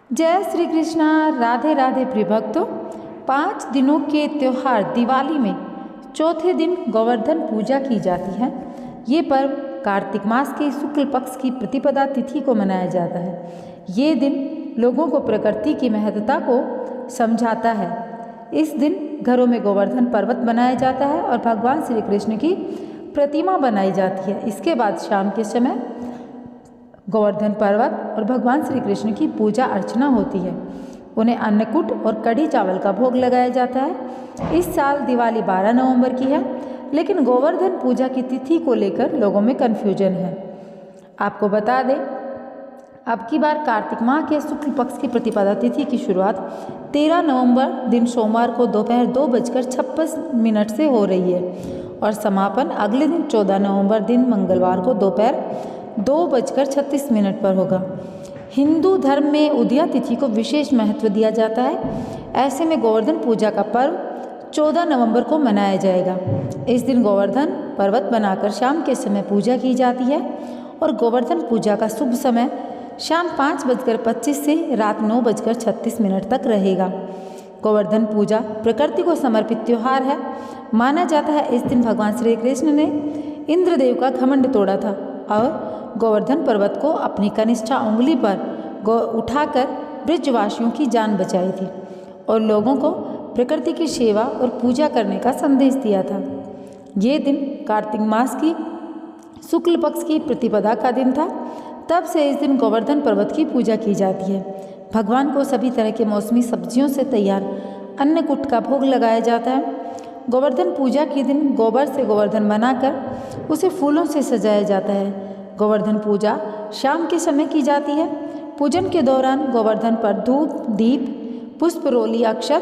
जय श्री कृष्णा। राधे राधे प्रिय भक्तों। 5 दिनों के त्यौहार दिवाली में चौथे दिन गोवर्धन पूजा की जाती है। ये पर्व कार्तिक मास के शुक्ल पक्ष की प्रतिपदा तिथि को मनाया जाता है। ये दिन लोगों को प्रकृति की महत्ता को समझाता है। इस दिन घरों में गोवर्धन पर्वत बनाया जाता है और भगवान श्री कृष्ण की प्रतिमा बनाई जाती है। इसके बाद शाम के समय गोवर्धन पर्वत और भगवान श्री कृष्ण की पूजा अर्चना होती है। उन्हें अन्नकूट और कढ़ी चावल का भोग लगाया जाता है। इस साल दिवाली 12 नवंबर की है, लेकिन गोवर्धन पूजा की तिथि को लेकर लोगों में कन्फ्यूजन है। आपको बता दें, अब की बार कार्तिक माह के शुक्ल पक्ष की प्रतिपदा तिथि की शुरुआत 13 नवंबर दिन सोमवार को दोपहर 2:56 से हो रही है और समापन अगले दिन 14 नवंबर दिन मंगलवार को दोपहर 2:36 पर होगा। हिंदू धर्म में उदया तिथि को विशेष महत्व दिया जाता है। ऐसे में गोवर्धन पूजा का पर्व 14 नवंबर को मनाया जाएगा। इस दिन गोवर्धन पर्वत बनाकर शाम के समय पूजा की जाती है और गोवर्धन पूजा का शुभ समय शाम 5:25 से रात 9:36 तक रहेगा। गोवर्धन पूजा प्रकृति को समर्पित त्यौहार है। माना जाता है इस दिन भगवान श्री कृष्ण ने इंद्रदेव का घमंड तोड़ा था और गोवर्धन पर्वत को अपनी कनिष्ठा उंगली पर उठाकर ब्रजवासियों की जान बचाई थी और लोगों को प्रकृति की सेवा और पूजा करने का संदेश दिया था। ये दिन कार्तिक मास की शुक्ल पक्ष की प्रतिपदा का दिन था। तब से इस दिन गोवर्धन पर्वत की पूजा की जाती है। भगवान को सभी तरह के मौसमी सब्जियों से तैयार अन्नकूट का भोग लगाया जाता है। गोवर्धन पूजा के दिन गोबर से गोवर्धन बनाकर उसे फूलों से सजाया जाता है। गोवर्धन पूजा शाम के समय की जाती है। पूजन के दौरान गोवर्धन पर धूप, दीप, पुष्प, रोली, अक्षत,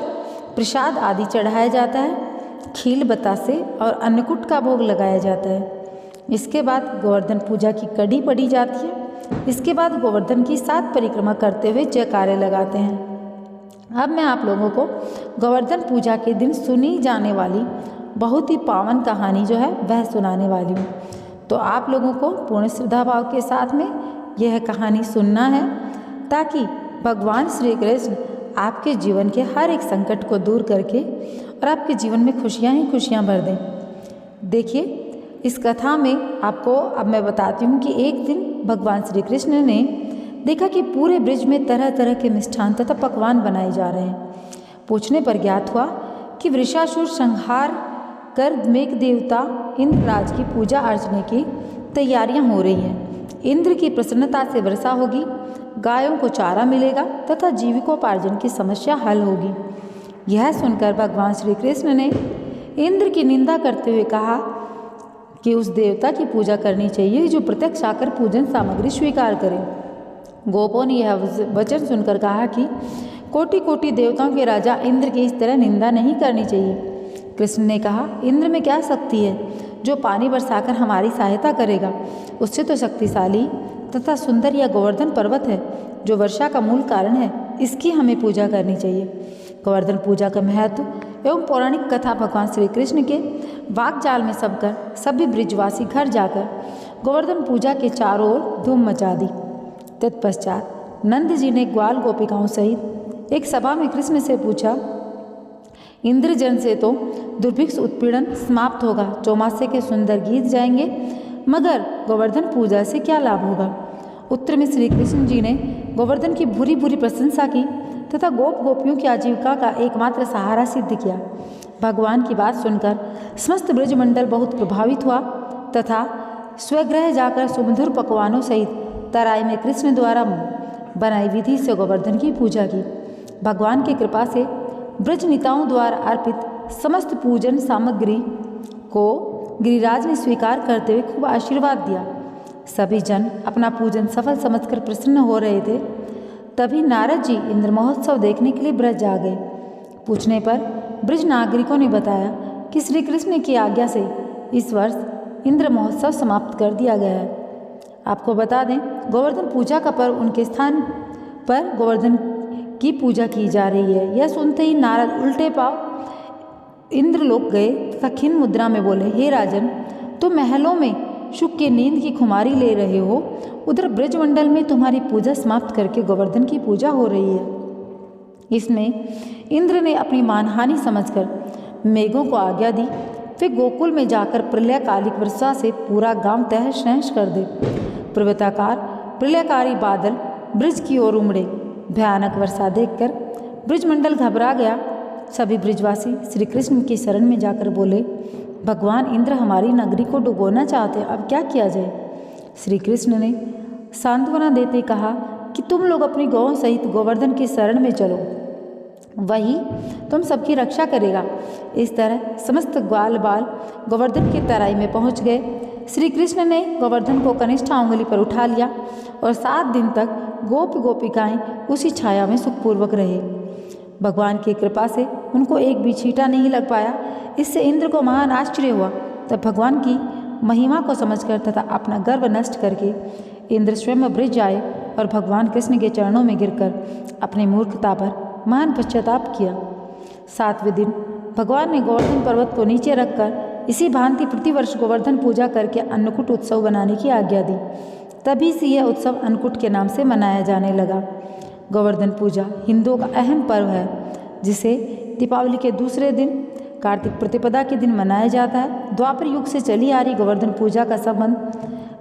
प्रसाद आदि चढ़ाया जाता है। खील, बतासे और अन्नकूट का भोग लगाया जाता है। इसके बाद गोवर्धन पूजा की कढ़ी पड़ी जाती है। इसके बाद गोवर्धन की 7 परिक्रमा करते हुए जयकारे लगाते हैं। अब मैं आप लोगों को गोवर्धन पूजा के दिन सुनी जाने वाली बहुत ही पावन कहानी जो है वह सुनाने वाली हूँ। तो आप लोगों को पूर्ण श्रद्धा भाव के साथ में यह कहानी सुनना है ताकि भगवान श्री कृष्ण आपके जीवन के हर एक संकट को दूर करके और आपके जीवन में खुशियाँ ही खुशियाँ भर दें। देखिए, इस कथा में आपको अब मैं बताती हूँ कि एक दिन भगवान श्री कृष्ण ने देखा कि पूरे ब्रज में तरह तरह के मिष्ठान तथा पकवान बनाए जा रहे हैं। पूछने पर ज्ञात हुआ कि वृषासुर संहार कर मेघ देवता इंद्रराज की पूजा अर्चना की तैयारियां हो रही हैं। इंद्र की प्रसन्नता से वर्षा होगी, गायों को चारा मिलेगा तथा जीविकोपार्जन की समस्या हल होगी। यह सुनकर भगवान श्री कृष्ण ने इंद्र की निंदा करते हुए कहा कि उस देवता की पूजा करनी चाहिए जो प्रत्यक्ष आकर पूजन सामग्री स्वीकार करे। गोपों ने यह वचन सुनकर कहा कि कोटि कोटि देवताओं के राजा इंद्र की इस तरह निंदा नहीं करनी चाहिए। कृष्ण ने कहा, इंद्र में क्या शक्ति है जो पानी बरसाकर हमारी सहायता करेगा। उससे तो शक्तिशाली तथा सुंदर यह गोवर्धन पर्वत है जो वर्षा का मूल कारण है। इसकी हमें पूजा करनी चाहिए। गोवर्धन पूजा का महत्व एवं पौराणिक कथा भगवान श्री कृष्ण के वाकजाल में सबकर सभी ब्रिजवासी घर जाकर गोवर्धन पूजा के चारों ओर धूम मचा दी। तत्पश्चात नंद जी ने ग्वाल गोपिकाओं सहित एक सभा में कृष्ण से पूछा, इंद्रजन से तो दुर्भिक्ष उत्पीड़न समाप्त होगा, चौमासे के सुंदर गीत जाएंगे, मगर गोवर्धन पूजा से क्या लाभ होगा। उत्तर में श्री कृष्ण जी ने गोवर्धन की भूरी भूरी प्रशंसा की तथा गोप गोपियों की आजीविका का एकमात्र सहारा सिद्ध किया। भगवान की बात सुनकर समस्त ब्रजमंडल बहुत प्रभावित हुआ तथा स्वगृह जाकर सुमधुर पकवानों सहित तराई में कृष्ण द्वारा बनाई विधि से गोवर्धन की पूजा की। भगवान की कृपा से ब्रजनीताओं द्वारा अर्पित समस्त पूजन सामग्री को गिरिराज ने स्वीकार करते हुए खूब आशीर्वाद दिया। सभी जन अपना पूजन सफल समझकर प्रसन्न हो रहे थे। तभी नारद जी इंद्र महोत्सव देखने के लिए ब्रज आ गए। पूछने पर ब्रज नागरिकों ने बताया कि श्री कृष्ण की आज्ञा से इस वर्ष इंद्र महोत्सव समाप्त कर दिया गया है। आपको बता दें, गोवर्धन पूजा का पर्व उनके स्थान पर गोवर्धन की पूजा की जा रही है। यह सुनते ही नारद उल्टे पांव इंद्रलोक गए तथा खिन्न मुद्रा में बोले, हे राजन, तुम महलों में सुख की नींद की खुमारी ले रहे हो, उधर ब्रजमंडल में तुम्हारी पूजा समाप्त करके गोवर्धन की पूजा हो रही है। इसमें इंद्र ने अपनी मानहानि समझकर मेघों को आज्ञा दी, वे गोकुल में जाकर प्रलयकालिक वर्षा से पूरा गांव तहस नहस कर दे। पर्वताकार प्रलयकारी बादल ब्रज की ओर उमड़े। भयानक वर्षा देखकर ब्रजमंडल घबरा गया। सभी ब्रजवासी श्री कृष्ण की शरण में जाकर बोले, भगवान इंद्र हमारी नगरी को डुबोना चाहते हैं, अब क्या किया जाए। श्री कृष्ण ने सांत्वना देते कहा कि तुम लोग अपनी गौ सहित गोवर्धन की शरण में चलो, वही तुम सबकी रक्षा करेगा। इस तरह समस्त ग्वाल बाल गोवर्धन की तराई में पहुंच गए। श्री कृष्ण ने गोवर्धन को कनिष्ठा उंगली पर उठा लिया और 7 दिन तक गोप गोपिकाएं उसी छाया में सुखपूर्वक रहे। भगवान की कृपा से उनको एक भी छींटा नहीं लग पाया। इससे इंद्र को महान आश्चर्य हुआ। तब भगवान की महिमा को समझकर तथा अपना गर्व नष्ट करके इंद्र स्वयं ब्रज आए और भगवान कृष्ण के चरणों में गिरकर अपनी मूर्खता पर महान पश्चाताप किया। 7वें दिन भगवान ने गोवर्धन पर्वत को नीचे रखकर इसी भांति प्रतिवर्ष गोवर्धन पूजा करके अन्नकूट उत्सव बनाने की आज्ञा दी। तभी से यह उत्सव अन्नकूट के नाम से मनाया जाने लगा। गोवर्धन पूजा हिंदुओं का अहम पर्व है, जिसे दीपावली के दूसरे दिन कार्तिक प्रतिपदा के दिन मनाया जाता है। द्वापर युग से चली आ रही गोवर्धन पूजा का संबंध,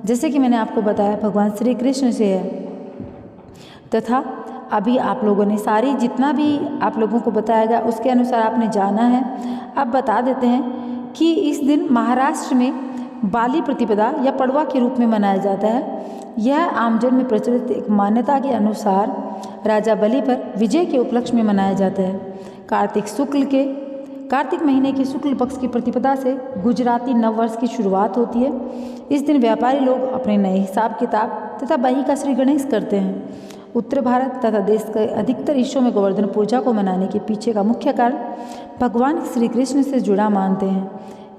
जैसे कि मैंने आपको बताया, भगवान श्री कृष्ण से है। तथा अभी आप लोगों ने सारी जितना भी आप लोगों को बताया गया उसके अनुसार आपने जाना है। अब बता देते हैं कि इस दिन महाराष्ट्र में बाली प्रतिपदा या पड़वा के रूप में मनाया जाता है। यह आमजन में प्रचलित एक मान्यता के अनुसार राजा बलि पर विजय के उपलक्ष्य में मनाया जाता है। कार्तिक महीने की शुक्ल पक्ष की प्रतिपदा से गुजराती नव वर्ष की शुरुआत होती है। इस दिन व्यापारी लोग अपने नए हिसाब किताब तथा बही का श्री गणेश करते हैं। उत्तर भारत तथा देश के अधिकतर हिस्सों में गोवर्धन पूजा को मनाने के पीछे का मुख्य कारण भगवान श्री कृष्ण से जुड़ा मानते हैं।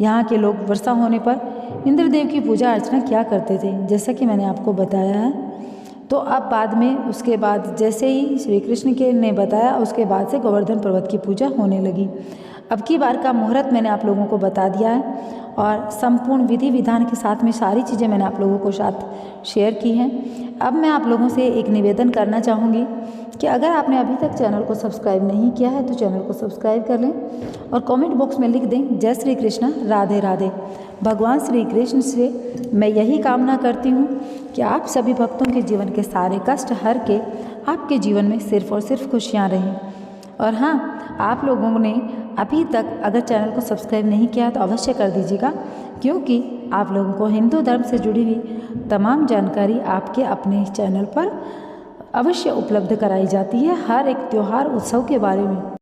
यहाँ के लोग वर्षा होने पर इंद्रदेव की पूजा अर्चना किया करते थे, जैसा कि मैंने आपको बताया है। तो अब बाद में उसके बाद जैसे ही श्री कृष्ण के ने बताया, उसके बाद से गोवर्धन पर्वत की पूजा होने लगी। अब की बार का मुहूर्त मैंने आप लोगों को बता दिया है और संपूर्ण विधि विधान के साथ में सारी चीज़ें मैंने आप लोगों को साथ शेयर की हैं। अब मैं आप लोगों से एक निवेदन करना चाहूँगी कि अगर आपने अभी तक चैनल को सब्सक्राइब नहीं किया है तो चैनल को सब्सक्राइब कर लें और कमेंट बॉक्स में लिख दें, जय श्री कृष्ण, राधे राधे। भगवान श्री कृष्ण से मैं यही कामना करती हूँ कि आप सभी भक्तों के जीवन के सारे कष्ट हर के आपके जीवन में सिर्फ और सिर्फ खुशियाँ रहें। और हाँ, आप लोगों ने अभी तक अगर चैनल को सब्सक्राइब नहीं किया तो अवश्य कर दीजिएगा, क्योंकि आप लोगों को हिंदू धर्म से जुड़ी हुई तमाम जानकारी आपके अपने चैनल पर अवश्य उपलब्ध कराई जाती है, हर एक त्यौहार उत्सव के बारे में।